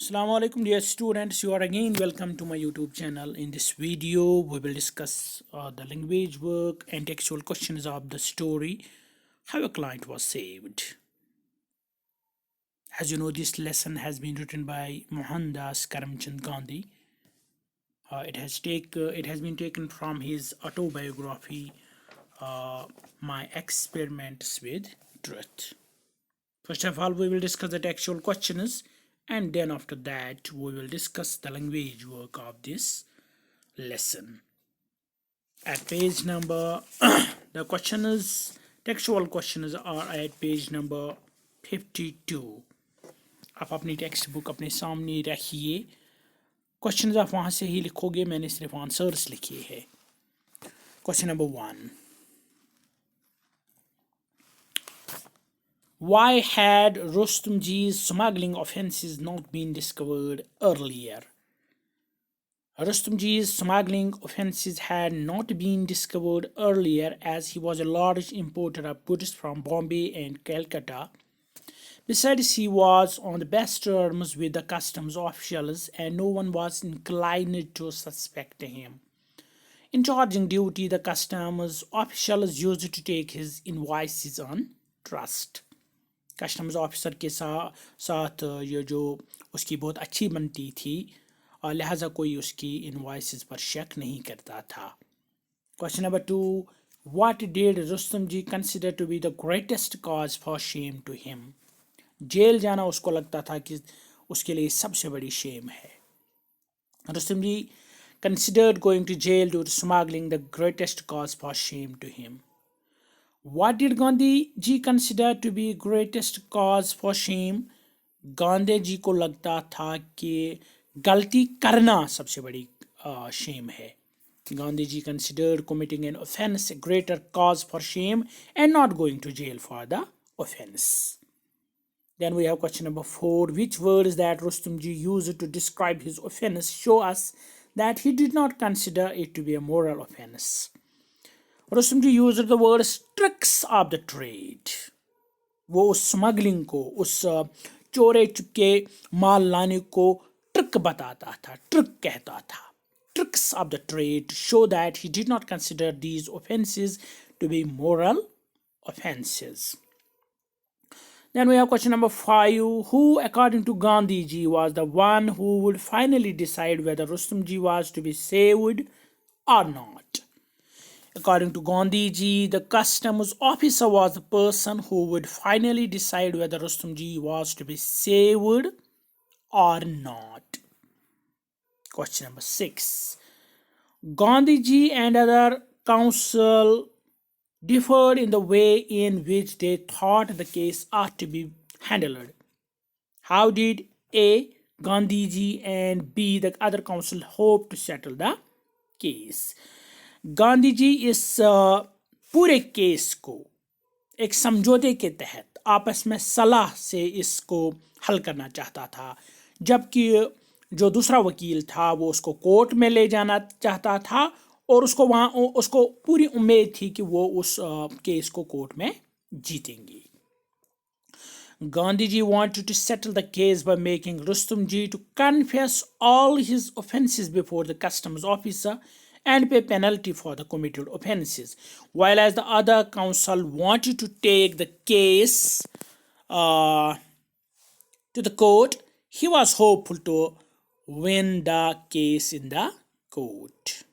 Assalamu alaikum dear students, you are again welcome to my YouTube channel. In this video we will discuss the language work and textual questions of the story How a Client Was Saved. As you know, this lesson has been written by Mohandas Karamchand Gandhi. It has been taken from his autobiography My Experiments with Truth. First of all, we will discuss the textual questions, and then after that we will discuss the language work of this lesson. At page number the questions, textual questions are at page number 52. आप अपनी text book अपने सामने रखिए. Questions आप वहाँ से ही लिखोगे, मैंने सिर्फ आंसर्स लिखे हैं. Question number 1. Why had Rustomji's smuggling offences not been discovered earlier? Rustomji's smuggling offences had not been discovered earlier as he was a large importer of goods from Bombay and Calcutta. Besides, he was on the best terms with the customs officials and no one was inclined to suspect him. In charging duty, the customs officials used to take his invoices on trust. Customs officer के साथ ये जो उसकी बहुत अच्छी बनती थी, और लिहाजा कोई उसकी इनवॉइसेस पर शक नहीं करता था. Question number 2. What did Rustam ji consider to be the greatest cause for shame to him? Jail जाना उसको लगता था कि उसके लिए सबसे बड़ी शेम है. रुस्तम जी considered going to jail due to smuggling the greatest cause for shame to him. What did Gandhi ji consider to be greatest cause for shame? Gandhi ji को लगता था कि गलती करना सबसे बड़ी shame है. Gandhi ji considered committing an offense a greater cause for shame and not going to jail for the offense. Then we have question number 4. Which words that Rustom ji used to describe his offense show us that he did not consider it to be a moral offense? Rustam ji use the word tricks of the trade. वो उस smuggling को, उस चोरे चुपके माल लाने को trick बताता था, ट्रिक कहता था. Tricks of the trade show that he did not consider these offences to be moral offences. Then we have question number 5. Who, according to Gandhi ji, was the one who would finally decide whether Rustom ji was to be saved or not? According to Gandhi ji, the customs officer was the person who would finally decide whether Rustom ji was to be saved or not. Question number 6. Gandhi ji and other council differed in the way in which they thought the case ought to be handled. How did A. Gandhi ji and B. the other council hope to settle the case? Gandhi ji इस पूरे case को एक समझौते के तहत आपस में सलाह से इसको हल करना चाहता था, जबकि जो दूसरा वकील था वो उसको कोर्ट में ले जाना चाहता था और उसको पूरी उम्मीद थी कि वो उस केस को कोर्ट में जीतेंगे. Gandhi ji wanted to settle the case by making Rustom ji to confess all his offenses before the customs officer and pay penalty for the committed offenses, while as the other council wanted to take the case to the court. He was hopeful to win the case in the court.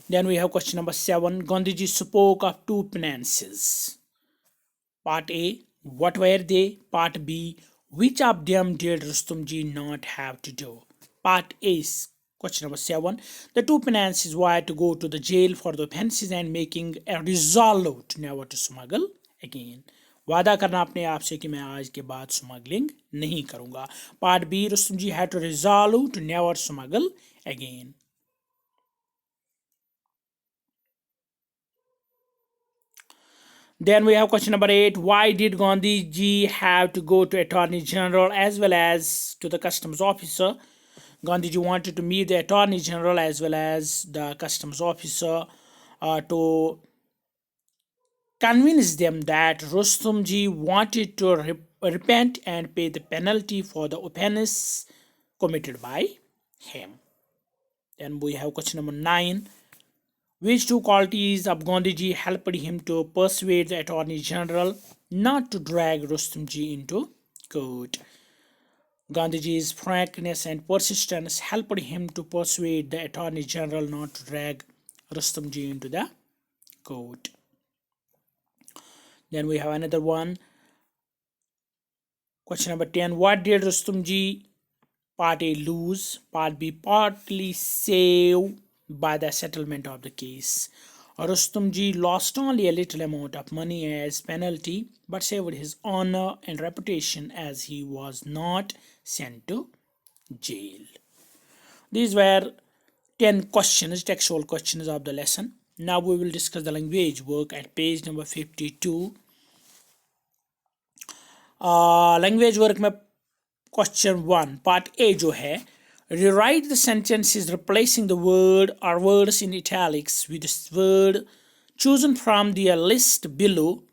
Then we have question number 7. Gandhiji spoke of two penances. Part A, what were they? Part B, which of them did Rustomji not have to do? Part A is question number 7. The two penances were to go to the jail for the offences and making a resolve never to smuggle again. वादा करना अपने आप से कि मैं आज के बाद स्मगलिंग नहीं करूंगा. Part B, Rustomji had to resolve to never smuggle again. Then we have question number 8. Why did Gandhi ji have to go to Attorney General as well as to the customs officer? Gandhi ji wanted to meet the Attorney General as well as the customs officer to convince them that Rustom ji wanted to repent and pay the penalty for the offense committed by him. Then we have question number 9. Which two qualities of Gandhiji helped him to persuade the Attorney General not to drag Rustomji into court? Gandhiji's frankness and persistence helped him to persuade the Attorney General not to drag Rustomji into the court. Then we have another one. Question number 10. What did Rustomji Part A lose? Part B partly save by the settlement of the case. Rustomji lost only a little amount of money as penalty, but saved his honor and reputation as he was not sent to jail. These were 10 questions, textual questions of the lesson. Now we will discuss the language work at page number 52. Language work में question 1 part A जो है, rewrite the sentences replacing the word or words in italics with the word chosen from the list below,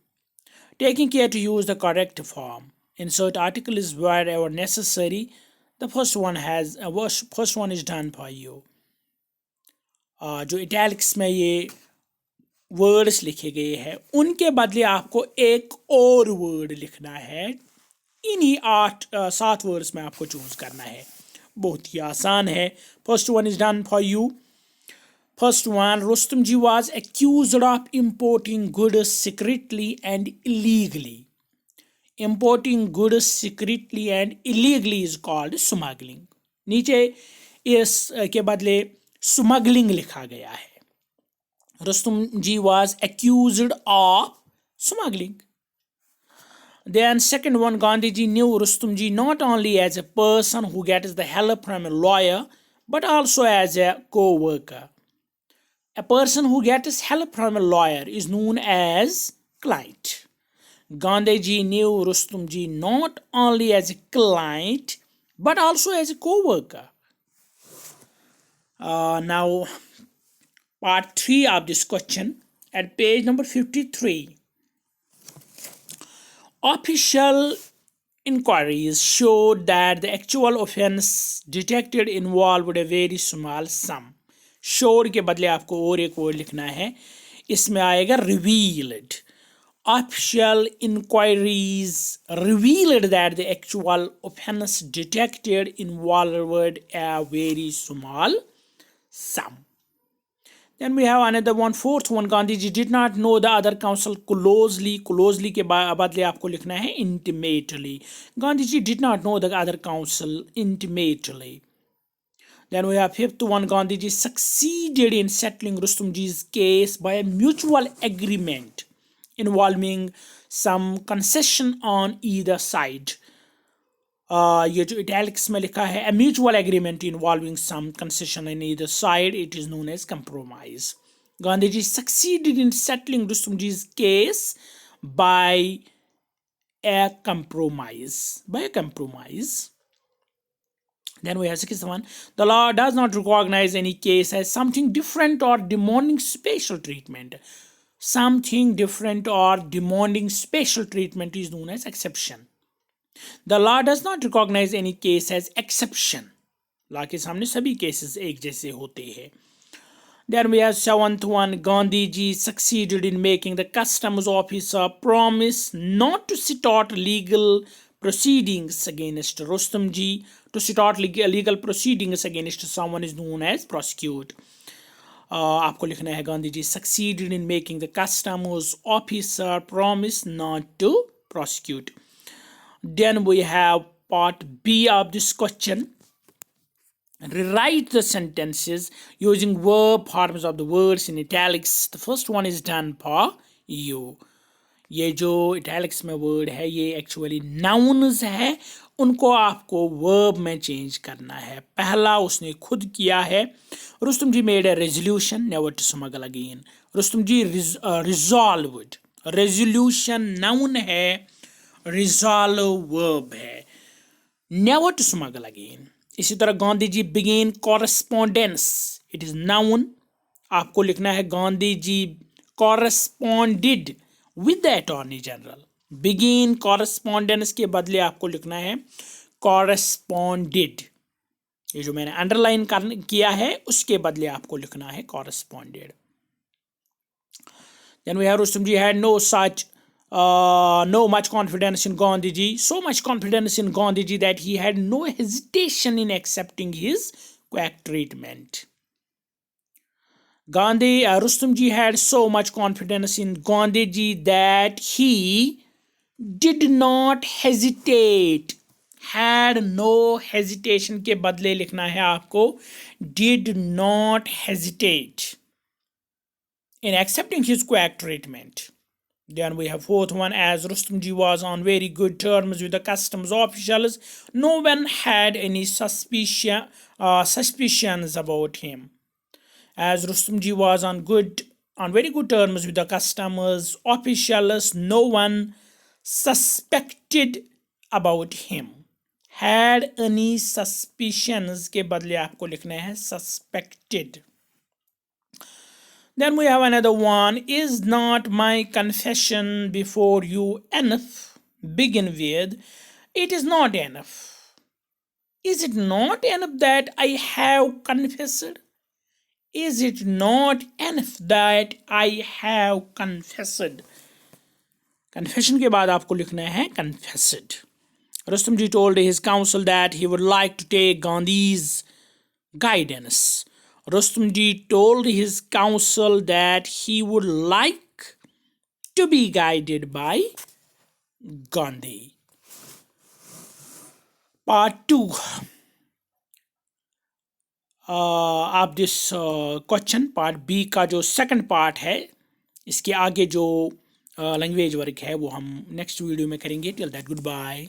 taking care to use the correct form. Insert articles wherever necessary. The first one is done for you. जो italics में ये words लिखे गए हैं उनके बदले आपको एक और वर्ड लिखना है. इन्हीं 7 वर्ड्स में आपको चूज करना है. बहुत ही आसान है. First one is done for you. First one, Rustomji was accused of importing goods secretly and illegally. Importing goods secretly and illegally is called smuggling. नीचे इस के बदले स्मगलिंग लिखा गया है. Rustomji was accused of smuggling. Then second one, Gandhiji knew Rustomji not only as a person who gets the help from a lawyer, but also as a co-worker. A person who gets help from a lawyer is known as client. Gandhiji knew Rustomji not only as a client, but also as a co-worker. Now, part 3 of this question at page number 53. Official inquiries showed that the actual offense detected involved a very small sum. Showed के बदले आपको और एक word लिखना है. इसमें आएगा revealed. Official inquiries revealed that the actual offense detected involved a very small sum. Then we have another one, fourth one, Gandhiji did not know the other counsel closely. Closely के बदले आपको लिखना है intimately. Gandhiji did not know the other counsel intimately. Then we have fifth one, Gandhiji succeeded in settling Rustomji's case by a mutual agreement involving some concession on either side. ये जो italics में लिखा है, a mutual agreement involving some concession on either side, it is known as compromise. Gandhiji succeeded in settling Rustomji's case by a compromise. Then we have sixth one, the law does not recognize any case as something different or demanding special treatment. Something different or demanding special treatment is known as exception. The law does not recognize any case as exception. Law के सामने सभी cases एक जैसे होते हैं. Then we have seventh one, Gandhiji succeeded in making the customs officer promise not to start legal proceedings against Rustomji. To start legal proceedings against someone is known as prosecute. आपको लिखना है Gandhiji succeeded in making the customs officer promise not to prosecute. Then we have part B of this question. Rewrite the sentences using verb forms of the words in italics. The first one is done for you. ये जो italics में word है ये actually nouns है, उनको आपको verb में change करना है. पहला उसने खुद किया है. Rustomji made a resolution never to smuggle again. Rustomji resolved. Resolution noun है, resolve verb है. Never to smuggle again. इसी तरह Gandhiji began correspondence. It is noun. आपको लिखना है Gandhiji corresponded with the Attorney General. Begin correspondence के बदले आपको लिखना है कॉरेस्पॉन्डेड। ये जो मैंने अंडरलाइन किया है उसके बदले आपको लिखना है कॉरेस्पॉन्डेड। Then we have Rustomji had no much confidence in Gandhiji, so much confidence in Gandhiji that he had no hesitation in accepting his quack treatment. Rustomji had so much confidence in Gandhiji that he did not hesitate. Had no hesitation के बदले लिखना है आपको did not hesitate in accepting his quack treatment. Then we have fourth one, as Rustomji was on very good terms with the customs officials, no one had any suspicions about him. As Rustomji was on very good terms with the customs officials, no one suspected about him. Had any suspicions के बदले आपको लिखना है suspected. Then we have another one, is not my confession before you enough? Begin with, it is not enough. Is it not enough that I have confessed? Is it not enough that I have confessed? Confession के बाद आपको लिखना है confessed. Rustomji told his council that he would like to take Gandhi's guidance. Rustomji told his council that he would like to be guided by Gandhi. Part 2. आप this question part B का जो second part है, इसके आगे जो language work है वो हम नेक्स्ट वीडियो में करेंगे. Till that, good bye.